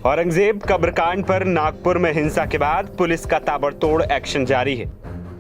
औरंगजेब कब्रकांड पर नागपुर में हिंसा के बाद पुलिस का ताबड़तोड़ एक्शन जारी है।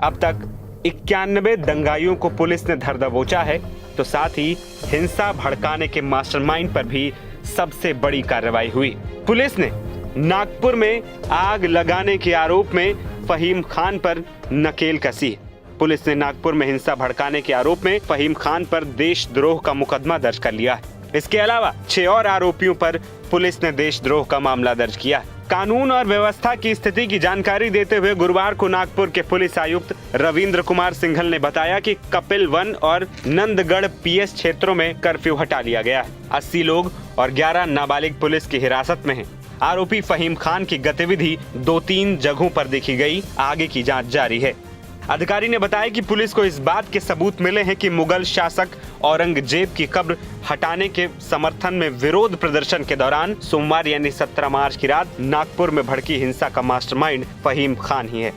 अब तक 91 दंगाइयों को पुलिस ने धर दबोचा है, तो साथ ही हिंसा भड़काने के मास्टरमाइंड पर भी सबसे बड़ी कार्रवाई हुई। पुलिस ने नागपुर में आग लगाने के आरोप में फहीम खान पर नकेल कसी है। पुलिस ने नागपुर में हिंसा भड़काने के आरोप में फहीम खान पर देशद्रोह का मुकदमा दर्ज कर लिया है। इसके अलावा 6 और आरोपियों पर पुलिस ने देशद्रोह का मामला दर्ज किया है। कानून और व्यवस्था की स्थिति की जानकारी देते हुए गुरुवार को नागपुर के पुलिस आयुक्त रविंद्र कुमार सिंघल ने बताया कि कपिल वन और नंदगढ़ पीएस क्षेत्रों में कर्फ्यू हटा लिया गया है। 80 लोग और 11 नाबालिग पुलिस की हिरासत में हैं। आरोपी फहीम खान की गतिविधि 2-3 जगहों पर देखी गई। आगे की जांच जारी है। अधिकारी ने बताया कि पुलिस को इस बात के सबूत मिले हैं कि मुगल शासक औरंगजेब की कब्र हटाने के समर्थन में विरोध प्रदर्शन के दौरान सोमवार यानी 17 मार्च की रात नागपुर में भड़की हिंसा का मास्टरमाइंड फहीम खान ही है।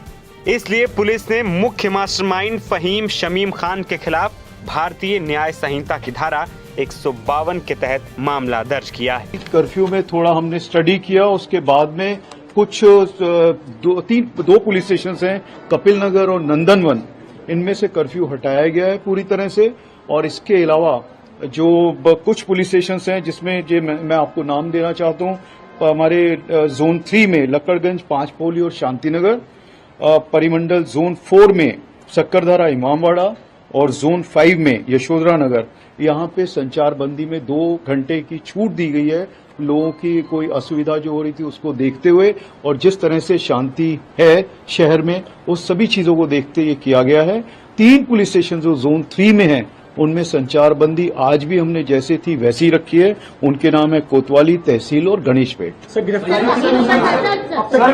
इसलिए पुलिस ने मुख्य मास्टरमाइंड फहीम शमीम खान के खिलाफ भारतीय न्याय संहिता की धारा 152 के तहत मामला दर्ज किया है। कर्फ्यू में थोड़ा हमने स्टडी किया, उसके बाद में कुछ दो पुलिस स्टेशन हैं, कपिल नगर और नंदनवन, इनमें से कर्फ्यू हटाया गया है पूरी तरह से। और इसके अलावा जो कुछ पुलिस स्टेशन हैं जिसमें मैं आपको नाम देना चाहता हूं, हमारे जोन 3 में लक्कड़गंज, पांचपोली और शांतिनगर, परिमंडल जोन 4 में सक्करधारा, इमामवाड़ा और जोन 5 में यशोधरा नगर, यहाँ पे संचार बंदी में 2 घंटे की छूट दी गई है। लोगों की कोई असुविधा जो हो रही थी उसको देखते हुए और जिस तरह से शांति है शहर में, उस सभी चीजों को देखते ये किया गया है। 3 पुलिस स्टेशन जो जोन 3 में हैं उनमें संचार बंदी आज भी हमने जैसे थी वैसी रखी है। उनके नाम है कोतवाली, तहसील और गणेशपेट। सर,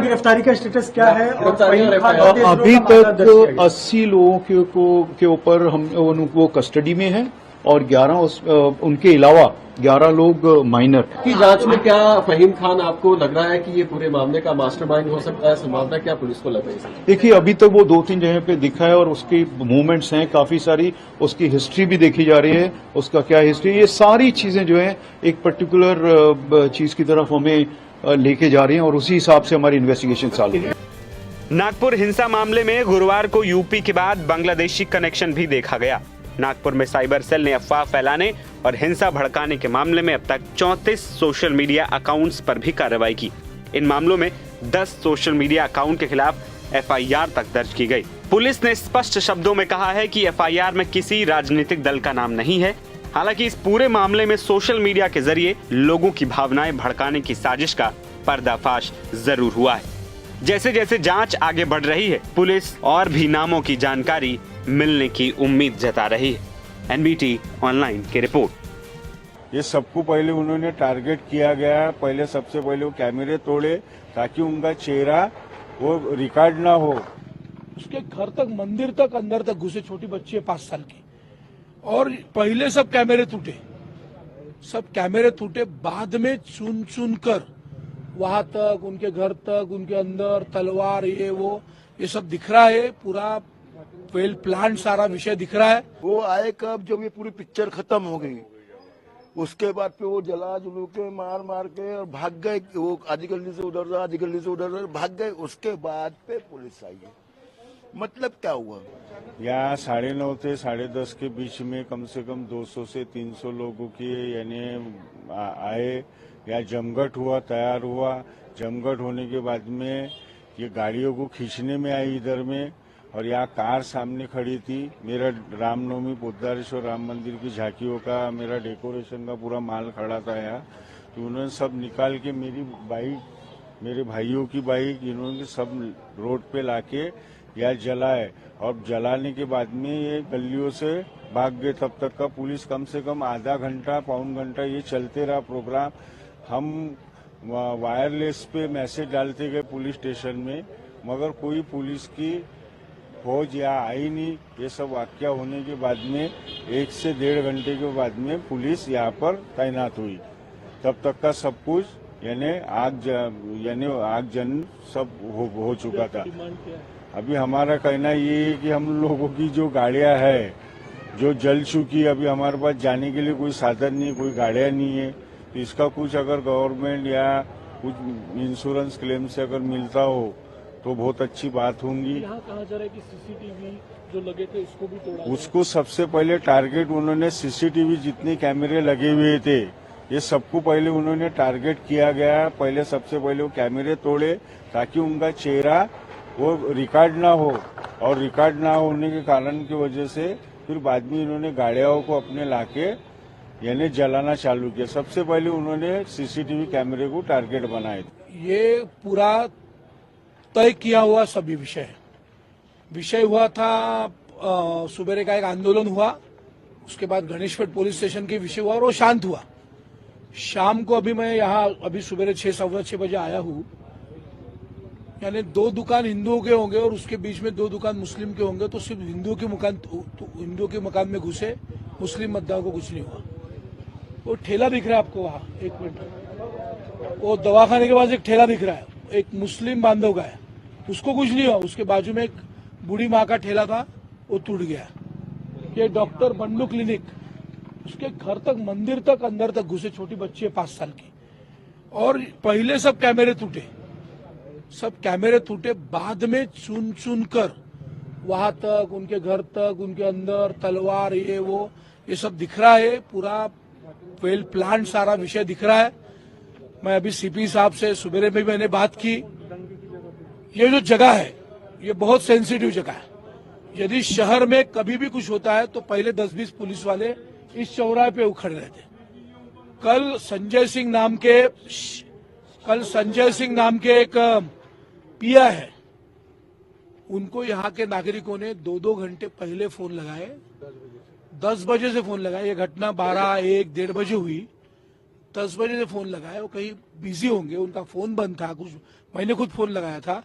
गिरफ्तारी का स्टेटस क्या है? अभी तक 80 लोगों के ऊपर हम उनको कस्टडी में है और 11 उनके अलावा 11 लोग माइनर की जांच में। क्या फहीम खान आपको लग रहा है कि ये पूरे मामले का मास्टरमाइंड हो सकता है? संभावना क्या पुलिस को लग रही है? देखिए, अभी तक वो 2-3 जगह पे दिखा है और उसकी मूवमेंट्स हैं काफी सारी, उसकी हिस्ट्री भी देखी जा रही है, उसका क्या हिस्ट्री, ये सारी चीजें जो है एक पर्टिकुलर चीज की तरफ हमें लेके जा रही हैं और उसी हिसाब से हमारी इन्वेस्टिगेशन चालू है। नागपुर हिंसा मामले में गुरुवार को यूपी के बाद बांग्लादेशी कनेक्शन भी देखा गया। नागपुर में साइबर सेल ने अफवाह फैलाने और हिंसा भड़काने के मामले में अब तक 34 सोशल मीडिया अकाउंट्स पर भी कार्रवाई की। इन मामलों में 10 सोशल मीडिया अकाउंट के खिलाफ एफआईआर तक दर्ज की गई। पुलिस ने स्पष्ट शब्दों में कहा है कि एफआईआर में किसी राजनीतिक दल का नाम नहीं है। हालांकि इस पूरे मामले में सोशल मीडिया के जरिए लोगों की भावनाएं भड़काने की साजिश का पर्दाफाश जरूर हुआ है। जैसे जैसे जांच आगे बढ़ रही है, पुलिस और भी नामों की जानकारी मिलने की उम्मीद जता रही है। एनबीटी ऑनलाइन की रिपोर्ट। ये सबको पहले उन्होंने टारगेट किया गया। पहले सबसे पहले वो कैमरे तोड़े ताकि उनका चेहरा वो रिकॉर्ड ना हो। उसके घर तक, मंदिर तक, अंदर तक घुसे। छोटी बच्ची है 5 साल की। और पहले सब कैमरे टूटे, बाद में सुन कर वहां तक, उनके घर तक, उनके अंदर तलवार, ये सब दिख रहा है। पूरा वेल प्लान सारा विषय दिख रहा है। वो आए कब, जब ये पूरी पिक्चर खत्म हो गई, उसके बाद पे वो जला जुलू के मार के और भाग गए। वो आधी गली से उधर, आधी गली से उधर भाग गए। उसके बाद पे पुलिस आई है। मतलब क्या हुआ? यहाँ 9:30 से 10:30 के बीच में कम से कम 200 से 300 लोगों की यानी आए। या जमघट हुआ, तैयार हुआ। जमघट होने के बाद में ये गाड़ियों को खींचने में आई इधर में, और यहाँ कार सामने खड़ी थी। मेरा रामनवमी पोद्दारेश्वर राम मंदिर की झांकियों का, मेरा डेकोरेशन का पूरा माल खड़ा था यहाँ। तो उन्होंने सब निकाल के मेरी बाइक, मेरे भाइयों की बाइक, इन्होंने सब रोड पे लाके यहाँ जलाए। और जलाने के बाद में ये गलियों से भाग गए। तब तक का पुलिस कम से कम आधा घंटा, पौन घंटा ये चलते रहा प्रोग्राम। हम वायरलेस पे मैसेज डालते गए पुलिस स्टेशन में, मगर कोई पुलिस की फौज यहाँ आई नहीं। ये सब वाकया होने के बाद में 1 से 1.5 घंटे के बाद में पुलिस यहाँ पर तैनात हुई। तब तक का सब कुछ यानी आगजन सब हो चुका था। अभी हमारा कहना ये है कि हम लोगों की जो गाड़ियां है जो जल चुकी, अभी हमारे पास जाने के लिए कोई साधन नहीं, कोई गाड़ियां नहीं है। तो इसका कुछ अगर गवर्नमेंट या कुछ इंश्योरेंस क्लेम से अगर मिलता हो तो बहुत अच्छी बात होगी। यहाँ कहा जा रहा है कि सीसीटीवी जो लगे थे उसको भी तोड़ा गया। उसको सबसे पहले टारगेट उन्होंने सीसीटीवी जितने कैमरे लगे हुए थे ये सबको पहले उन्होंने टारगेट किया गया। पहले सबसे पहले वो कैमरे तोड़े ताकि उनका चेहरा वो रिकॉर्ड ना हो, और रिकॉर्ड ना होने के कारण की वजह से फिर बाद में इन्होंने गाड़ियों को अपने लाके यानी जलाना चालू किया। सबसे पहले उन्होंने सीसीटीवी कैमरे को टारगेट बनाए। ये पूरा तय किया हुआ सभी विषय हुआ था। सुबेरे का एक आंदोलन हुआ, उसके बाद गणेशपेट पुलिस स्टेशन के विषय हुआ और वो शांत हुआ। शाम को अभी मैं यहाँ अभी सुबेरे 6:15 बजे आया हूँ। यानी 2 दुकान हिंदुओं के होंगे और उसके बीच में 2 दुकान मुस्लिम के होंगे, तो सिर्फ हिंदुओं के मकान में घुसे, मुस्लिम मतदाताओं को कुछ नहीं हुआ। वो ठेला दिख रहा है आपको वहाँ, 1 मिनट, वो दवाखाने के पास एक ठेला दिख रहा है, एक मुस्लिम बांधव का है, उसको कुछ नहीं हुआ। उसके बाजू में एक बूढ़ी माँ का ठेला था, वो टूट गया। ये डॉक्टर बंडू क्लिनिक, उसके घर तक, मंदिर तक, अंदर तक घुसे, छोटी बच्ची है 5 साल की। और पहले सब कैमरे टूटे, बाद में चुन कर वहां तक, उनके घर तक, उनके अंदर तलवार, ये सब दिख रहा है। पूरा वेल प्लान सारा विषय दिख रहा है। मैं अभी सीपी साहब से सुबेरे में मैंने बात की। ये जो जगह है ये बहुत सेंसिटिव जगह है। यदि शहर में कभी भी कुछ होता है तो पहले 10-20 पुलिस वाले इस चौराहे पे खड़े रहते। कल संजय सिंह नाम के एक पिया है, उनको यहाँ के नागरिकों ने 2-2 घंटे पहले फोन लगाए, 10 बजे से फोन लगाए। ये घटना 12, 1, 1:30 बजे हुई। 10 बजे से फोन लगाए, वो कहीं बिजी होंगे, उनका फोन बंद था कुछ। मैंने खुद फोन लगाया था।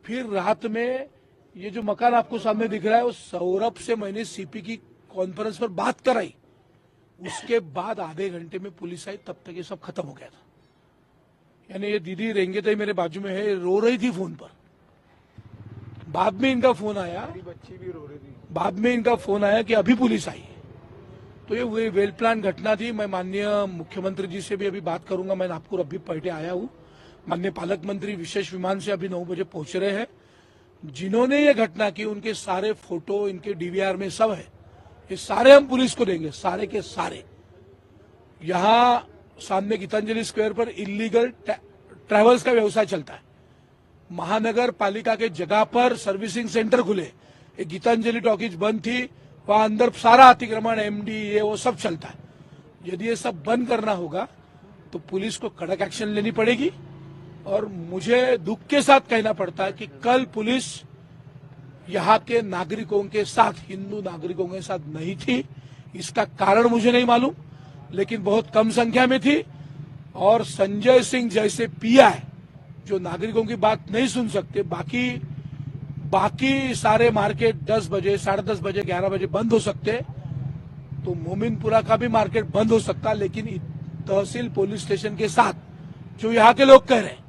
फिर रात में ये जो मकान आपको सामने दिख रहा है, वो सौरभ से मैंने सीपी की कॉन्फ्रेंस पर बात कराई। उसके बाद आधे घंटे में पुलिस आई, तब तक ये सब खत्म हो गया था। यानी ये दीदी रेंगे मेरे बाजू में है, रो रही थी फोन पर। बाद में इनका फोन आया, बच्ची भी रो रही थी। बाद में इनका फोन आया कि अभी पुलिस आई है। तो ये वेल प्लान घटना थी। मैं माननीय मुख्यमंत्री जी से भी अभी बात करूंगा। मैं नागपुर अभी पलटे आया हूँ। माननीय पालक मंत्री विशेष विमान से अभी 9 बजे पहुंच रहे हैं। जिन्होंने ये घटना की उनके सारे फोटो इनके डीवीआर में सब है। ये सारे हम पुलिस को देंगे, सारे के सारे। यहाँ सामने गीतांजलि स्क्वायर पर इलीगल ट्रैवल्स का व्यवसाय चलता है। महानगर पालिका के जगह पर सर्विसिंग सेंटर खुले, एक गीतांजलि टॉकीज बंद थी, वहां अंदर सारा अतिक्रमण, एमडी, ये वो सब चलता है। यदि ये सब बंद करना होगा तो पुलिस को कड़क एक्शन लेनी पड़ेगी। और मुझे दुख के साथ कहना पड़ता है कि कल पुलिस यहाँ के नागरिकों के साथ, हिंदू नागरिकों के साथ नहीं थी। इसका कारण मुझे नहीं मालूम, लेकिन बहुत कम संख्या में थी। और संजय सिंह जैसे पिया है जो नागरिकों की बात नहीं सुन सकते, बाकी सारे मार्केट 10 बजे, 10:30 बजे, 11 बजे बंद हो सकते, तो मोमिनपुरा का भी मार्केट बंद हो सकता। लेकिन तहसील पुलिस स्टेशन के साथ जो यहाँ के लोग कह रहे हैं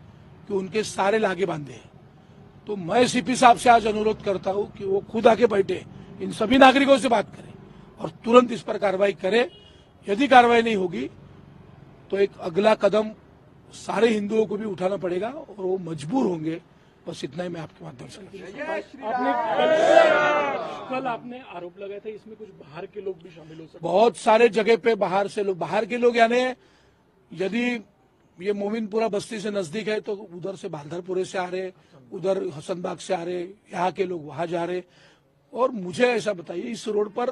कि उनके सारे लागे बांधे हैं, तो मैं सीपी साहब से आज अनुरोध करता हूं कि वो खुद आके बैठे, इन सभी नागरिकों से बात करें और तुरंत इस पर कार्रवाई करें। यदि कार्रवाई नहीं होगी तो एक अगला कदम सारे हिंदुओं को भी उठाना पड़ेगा और वो मजबूर होंगे। बस इतना ही मैं आपके माध्यम से। कल आपने आरोप लगाया था इसमें कुछ बाहर के लोग भी शामिल हो सकते। बहुत सारे जगह पे बाहर के लोग यानी यदि ये मोमिनपुरा बस्ती से नजदीक है तो उधर से बांधरपुरे से आ रहे, उधर हसनबाग से आ रहे, यहाँ के लोग वहां जा रहे। और मुझे ऐसा बताइए, इस रोड पर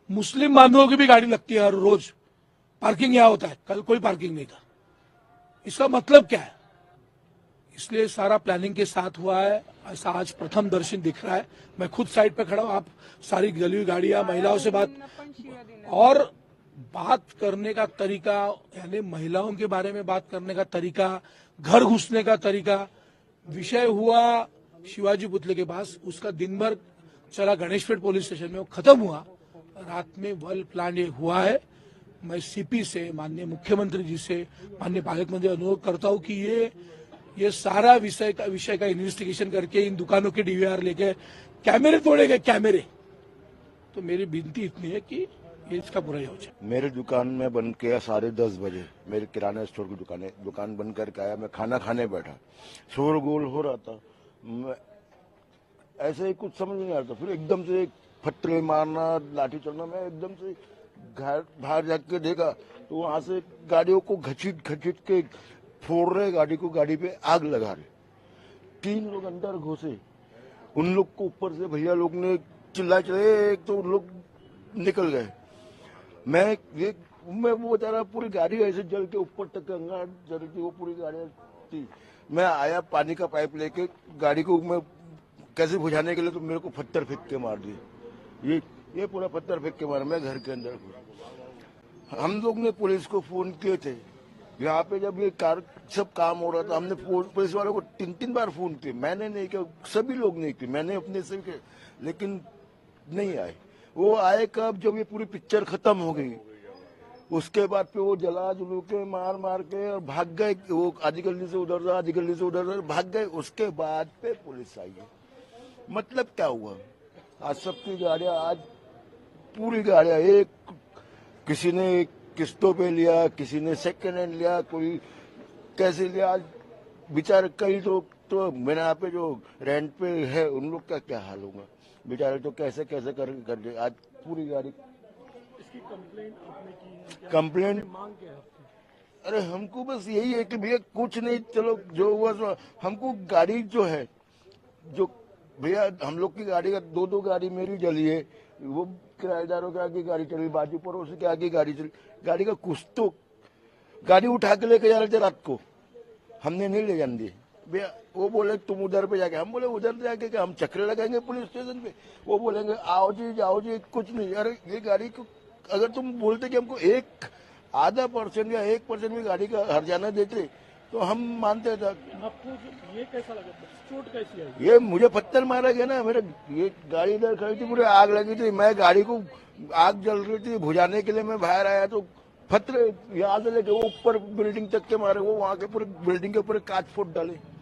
मुस्लिम बांधवों की भी गाड़ी लगती है हर रोज, पार्किंग यहाँ होता है, कल कोई पार्किंग नहीं था। इसका मतलब क्या है? इसलिए सारा प्लानिंग के साथ हुआ है। ऐसा आज प्रथम दर्शन दिख रहा है। मैं खुद साइड पे खड़ा हूँ, आप सारी गली हुई गाड़ियां, महिलाओं से बात करने का तरीका, यानी महिलाओं के बारे में बात करने का तरीका, घर घुसने का तरीका। विषय हुआ शिवाजी पुतले के पास, उसका दिन भर चला गणेशपेट पुलिस स्टेशन में, वो खत्म हुआ। रात में वेल प्लान ये हुआ है। मैं सीपी से, माननीय मुख्यमंत्री जी से, माननीय पालक मंत्री अनुरोध करता हूं कि ये सारा विषय का इन्वेस्टिगेशन करके इन दुकानों के डीवीआर लेके कैमरे तोड़े गए, कैमरे। तो मेरी विनती इतनी है कि ये इसका बुरा योजना। मेरी दुकान में बंद किया 10:30 बजे। मेरे किराना स्टोर की दुकान बंद करके आया। मैं खाना खाने बैठा, शोरगुल हो रहा था। मैं ऐसे ही कुछ समझ नहीं आ रहा था। फिर एकदम से फटरे मारना, लाठी चलना। मैं एकदम से घर बाहर जाके देखा तो वहां से गाड़ियों को घसीट के फोड़ रहे, गाड़ी को, गाड़ी पे आग लगा रहे। 3 लोग अंदर घुसे। उन लोग को ऊपर से भैया लोग ने चिल्लाए चले, एक तो उन लोग निकल गए। मैं वो बेचारा पूरी गाड़ी ऐसे जल के ऊपर तक अंगार जल रही थी, वो पूरी गाड़ी थी। मैं आया पानी का पाइप लेके, गाड़ी को मैं कैसे बुझाने के लिए, तो मेरे को पत्थर फेंक के मार दिए। ये पूरा पत्थर फेंक के मारा। मैं घर के अंदर घुसा। हम लोग ने पुलिस को फोन किए थे। यहाँ पे जब ये सब काम हो रहा था, हमने पुलिस वालों को 3 बार फोन किए। मैंने नहीं किया, सभी लोग नहीं किए, मैंने अपने से किया, लेकिन नहीं आए। वो आए कब? जब ये पूरी पिक्चर खत्म हो गई। उसके बाद पे वो जला जुलू के मार के और भाग गए। वो आधी गली से उधर जा, आधी गली से उधर भाग गए। उसके बाद पे पुलिस आई है। मतलब क्या हुआ? आज सबकी गाड़ियां, आज पूरी गाड़ियां, एक किसी ने किस्तों पे लिया, किसी ने सेकेंड हैंड लिया, कोई कैसे लिया। आज बेचारे कई लोग तो मेरे यहाँ पे जो रेंट पे है, उन लोग का क्या हाल होगा? बेचारे तो कैसे कर दे। आज पूरी गाड़ी। इसकी कंप्लेंट आपने की है क्या? कंप्लेंट मांग क्या है आपकी? अरे हमको बस यही है कि भैया कुछ नहीं, चलो जो हुआ सो। हमको गाड़ी जो है, जो भैया हम लोग की गाड़ी का 2 गाड़ी मेरी जली है, वो किराएदारों के आगे गाड़ी चली, बाजू पड़ोसी के आगे गाड़ी चली। गाड़ी का कुछ तो, गाड़ी उठा के लेके जा रहे थे रात को, हमने नहीं ले जाने दी भैया। वो बोले तुम उधर पे जाके, हम बोले उधर जाके कि हम चक्कर लगाएंगे पुलिस स्टेशन पे। वो बोलेंगे आओ जी जाओ जी, कुछ नहीं। अरे ये गाड़ी को अगर तुम बोलते कि हमको 0.5% या 1% भी गाड़ी का हर्जाना देते तो हम मानते थे। आपको ये कैसा लगा? चोट कैसी आई? ये मुझे पत्थर मारा गया ना। मेरे ये गाड़ी इधर खड़ी थी, पूरे आग लगी थी। मैं गाड़ी को, आग जल रही थी, बुझाने के लिए मैं बाहर आया तो पत्थर यहाँ से लेके वो ऊपर बिल्डिंग तक के मारे। वो वहां के पूरे बिल्डिंग के ऊपर कांच फूट डाले।